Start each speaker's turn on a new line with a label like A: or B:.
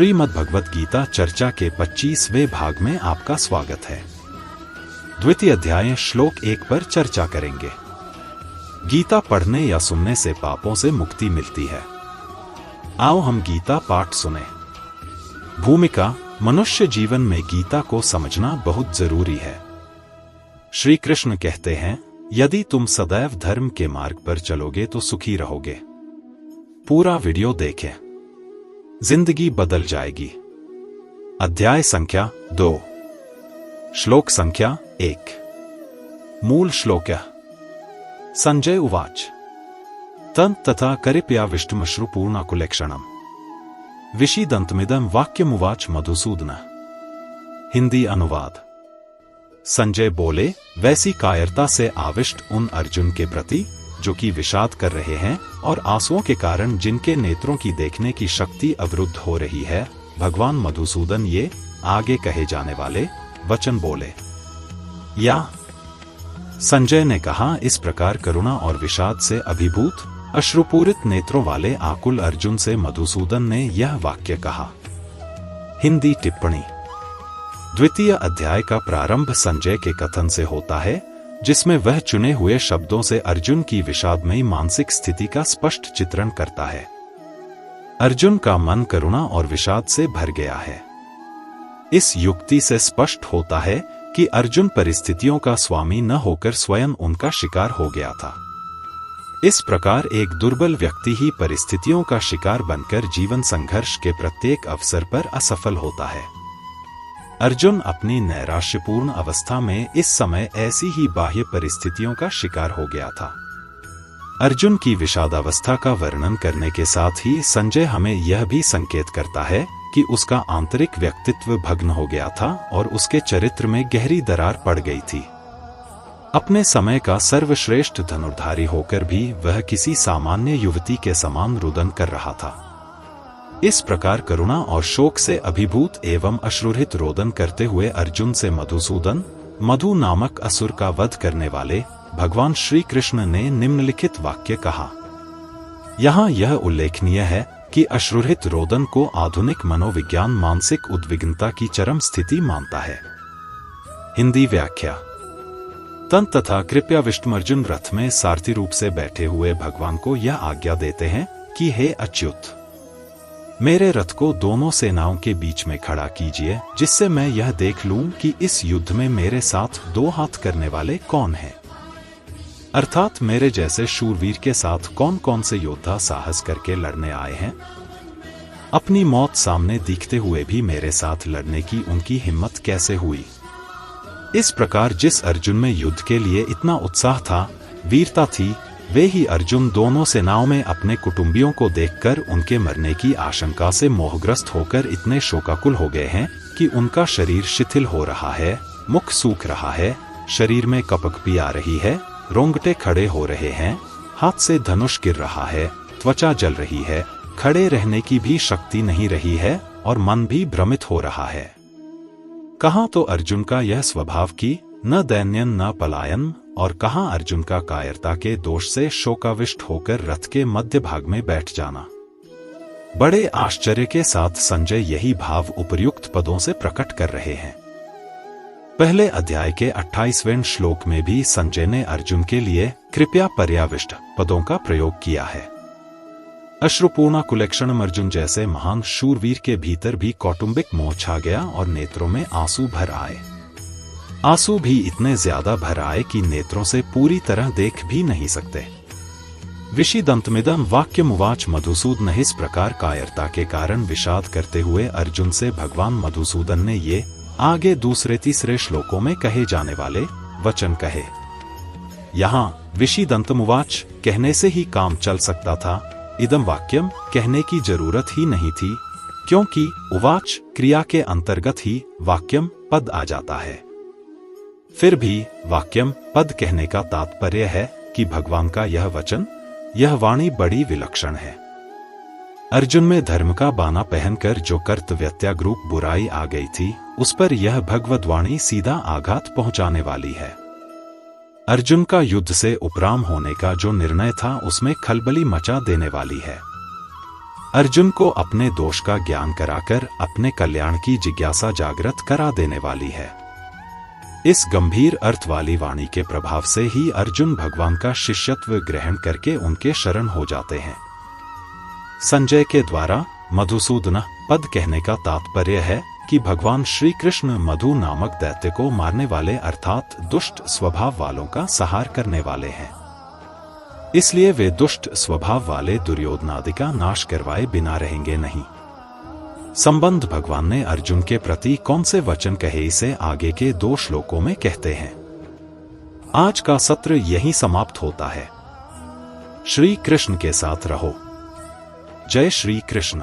A: श्रीमद् भगवत गीता चर्चा के 25वें भाग में आपका स्वागत है। द्वितीय अध्याय श्लोक 1 पर चर्चा करेंगे। गीता पढ़ने या सुनने से पापों से मुक्ति मिलती है। आओ हम गीता पाठ सुने। भूमिका: मनुष्य जीवन में गीता को समझना बहुत जरूरी है। श्री कृष्ण कहते हैं, यदि तुम सदैव धर्म के मार्ग पर चलोगे तो सुखी रहोगे। पूरा वीडियो देखें, जिंदगी बदल जाएगी। अध्याय संख्या 2, श्लोक संख्या 1। मूल श्लोक: संजय उवाच तं तथा करिपयाविष्टमश्रुपूर्णाकुलेक्षणम् विषीदन्तमिदं वाक्यमुवाच मधुसूदन। हिंदी अनुवाद: संजय बोले, वैसी कायरता से आविष्ट उन अर्जुन के प्रति जो कि विषाद कर रहे हैं और आंसुओं के कारण जिनके नेत्रों की देखने की शक्ति अवरुद्ध हो रही है, भगवान मधुसूदन ये आगे कहे जाने वाले वचन बोले। या संजय ने कहा, इस प्रकार करुणा और विषाद से अभिभूत अश्रुपूरित नेत्रों वाले आकुल अर्जुन से मधुसूदन ने यह वाक्य कहा। हिंदी टिप्पणी: द्वितीय अध्याय का प्रारंभ संजय के कथन से होता है, जिसमें वह चुने हुए शब्दों से अर्जुन की विषादमयी मानसिक स्थिति का स्पष्ट चित्रण करता है। अर्जुन का मन करुणा और विषाद से भर गया है। इस युक्ति से स्पष्ट होता है कि अर्जुन परिस्थितियों का स्वामी न होकर स्वयं उनका शिकार हो गया था। इस प्रकार एक दुर्बल व्यक्ति ही परिस्थितियों का शिकार बनकर जीवन संघर्ष के प्रत्येक अवसर पर असफल होता है। अर्जुन अपनी नैराश्यपूर्ण अवस्था में इस समय ऐसी ही बाह्य परिस्थितियों का शिकार हो गया था। अर्जुन की विषादावस्था का वर्णन करने के साथ ही संजय हमें यह भी संकेत करता है कि उसका आंतरिक व्यक्तित्व भग्न हो गया था और उसके चरित्र में गहरी दरार पड़ गई थी। अपने समय का सर्वश्रेष्ठ धनुर्धारी होकर भी वह किसी सामान्य युवती के समान रुदन कर रहा था। इस प्रकार करुणा और शोक से अभिभूत एवं अश्रुरहित रोदन करते हुए अर्जुन से मधुसूदन, मधु नामक असुर का वध करने वाले भगवान श्री कृष्ण ने निम्नलिखित वाक्य कहा। यहाँ यह उल्लेखनीय है कि अश्रुरहित रोदन को आधुनिक मनोविज्ञान मानसिक उद्विग्नता की चरम स्थिति मानता है। हिंदी व्याख्या: तं तथा कृपयाविष्टमर्जुन रथ में सारथी रूप से बैठे हुए भगवान को यह आज्ञा देते हैं कि हे अच्युत, मेरे रथ को दोनों सेनाओं के बीच में खड़ा कीजिए, जिससे मैं यह देख लूं कि इस युद्ध में मेरे साथ दो हाथ करने वाले कौन हैं। अर्थात मेरे जैसे शूरवीर के साथ कौन कौन से योद्धा साहस करके लड़ने आए हैं। अपनी मौत सामने दिखते हुए भी मेरे साथ लड़ने की उनकी हिम्मत कैसे हुई। इस प्रकार जिस अर्जुन में युद्ध के लिए इतना उत्साह था, वीरता थी, वे ही अर्जुन दोनों सेनाओं में अपने कुटुंबियों को देखकर उनके मरने की आशंका से मोहग्रस्त होकर इतने शोकाकुल हो गए हैं कि उनका शरीर शिथिल हो रहा है, मुख सूख रहा है, शरीर में कपक भी आ रही है, रोंगटे खड़े हो रहे हैं, हाथ से धनुष गिर रहा है, त्वचा जल रही है, खड़े रहने की भी शक्ति नहीं रही है और मन भी भ्रमित हो रहा है। कहाँ तो अर्जुन का यह स्वभाव कि न दैन्यन न पलायन, और कहाँ अर्जुन का कायरता के दोष से शोकाविष्ट होकर रथ के मध्य भाग में बैठ जाना। बड़े आश्चर्य के साथ संजय यही भाव उपर्युक्त पदों से प्रकट कर रहे हैं। पहले अध्याय के 28वें श्लोक में भी संजय ने अर्जुन के लिए कृपया पर्याविष्ट पदों का प्रयोग किया है। अश्रुपूर्णाकुलेक्षणम्, अर्जुन जैसे महान शूरवीर के भीतर भी कौटुंबिक मोह छा गया और नेत्रों में आंसू भर आए। आंसू भी इतने ज्यादा भर आए कि नेत्रों से पूरी तरह देख भी नहीं सकते। विषीदन्तमिदं वाक्यमुवाच मधुसूदन। इस प्रकार कायरता के कारण विषाद करते हुए अर्जुन से भगवान मधुसूदन ने ये आगे दूसरे तीसरे श्लोकों में कहे जाने वाले वचन कहे। यहाँ विषीदन्तमुवाच कहने से ही काम चल सकता था, इदम वाक्यम कहने की जरूरत ही नहीं थी, क्योंकि उवाच क्रिया के अंतर्गत ही वाक्यम पद आ जाता है। फिर भी वाक्यम पद कहने का तात्पर्य है कि भगवान का यह वचन, यह वाणी बड़ी विलक्षण है। अर्जुन में धर्म का बाना पहनकर जो कर्तव्यत्याग रूप बुराई आ गई थी, उस पर यह भगवद्वाणी सीधा आघात पहुंचाने वाली है। अर्जुन का युद्ध से उपराम होने का जो निर्णय था, उसमें खलबली मचा देने वाली है। अर्जुन को अपने दोष का ज्ञान कराकर अपने कल्याण की जिज्ञासा जागृत करा देने वाली है। इस गंभीर अर्थ वाली वाणी के प्रभाव से ही अर्जुन भगवान का शिष्यत्व ग्रहण करके उनके शरण हो जाते हैं। संजय के द्वारा मधुसूदन पद कहने का तात्पर्य है कि भगवान श्री कृष्ण मधु नामक दैत्य को मारने वाले अर्थात दुष्ट स्वभाव वालों का संहार करने वाले हैं। इसलिए वे दुष्ट स्वभाव वाले दुर्योधनादि का नाश करवाए बिना रहेंगे नहीं। संबंध भगवान ने अर्जुन के प्रति कौन से वचन कहे इसे आगे के 2 श्लोकों में कहते हैं। आज का सत्र यहीं समाप्त होता है। श्री कृष्ण के साथ रहो। जय श्री कृष्ण।